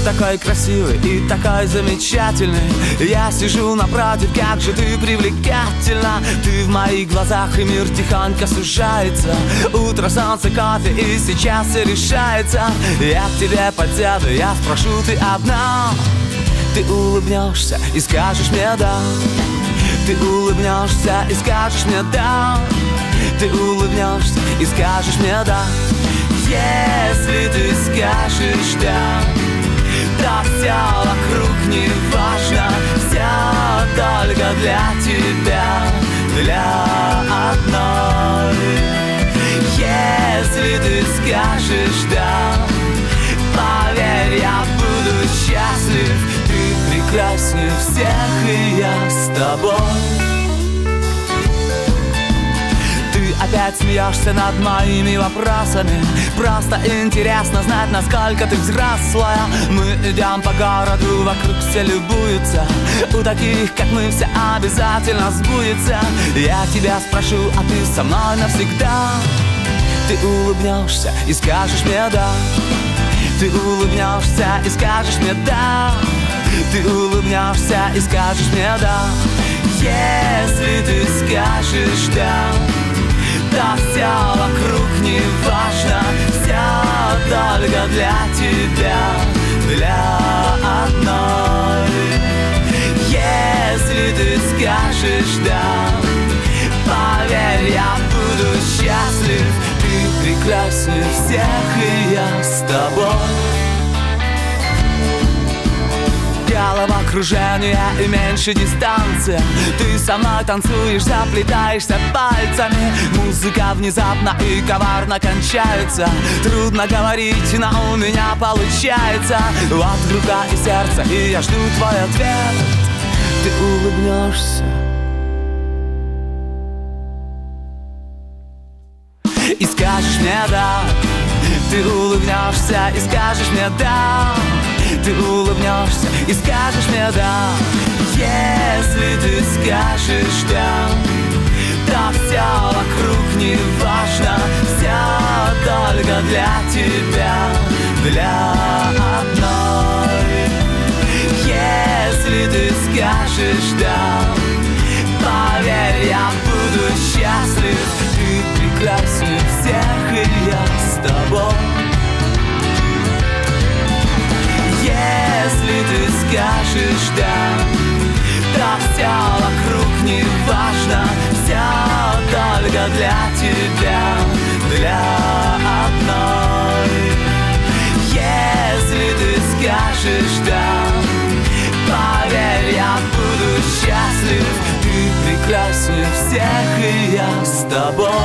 такой красивый и такой замечательный. Я сижу напротив, как же ты привлекательна. Ты в моих глазах, и мир тихонько сужается. Утро, солнце, кофе, и сейчас все решается. Я к тебе подсяду, я спрошу, ты одна. Ты улыбнешься и скажешь мне да. Ты улыбнешься и скажешь мне да. Ты улыбнешься и скажешь мне да. Если ты скажешь да, то все вокруг не важно. Все только для тебя, для одной. Если ты скажешь да, поверь, я буду счастлив. Ты прекраснее всех, и я с тобой. Ты опять смеешься над моими вопросами. Просто интересно знать, насколько ты взрослая. Мы идем по городу, вокруг все любуются. У таких, как мы, все обязательно сбудется. Я тебя спрошу, а ты со мной навсегда. Ты улыбнешься и скажешь мне да. Ты улыбнешься и скажешь мне да. Ты улыбнешься и скажешь мне да. Если ты скажешь да, то все вокруг не важно. Все только для тебя, для одной. Если ты скажешь да, поверь, я буду счастлив. Ты прекраснее всех, и я с тобой. Головокружение и меньше дистанция. Ты со мной танцуешь, заплетаешься пальцами. Музыка внезапно и коварно кончается. Трудно говорить, но у меня получается. Вот рука и сердце, и я жду твой ответ. Ты улыбнешься и скажешь мне да. Ты улыбнешься и скажешь мне да. Ты улыбнешься и скажешь мне да. Если ты скажешь да, то все вокруг не важно. Все только для тебя, для одной. Если ты скажешь да, поверь, я буду счастлив. Ты прекраснее всех, и я с тобой. Если ты скажешь да, то все вокруг не важно. Все только для тебя, для одной. Если ты скажешь да, поверь, я буду счастлив. Ты прекраснее всех, и я с тобой.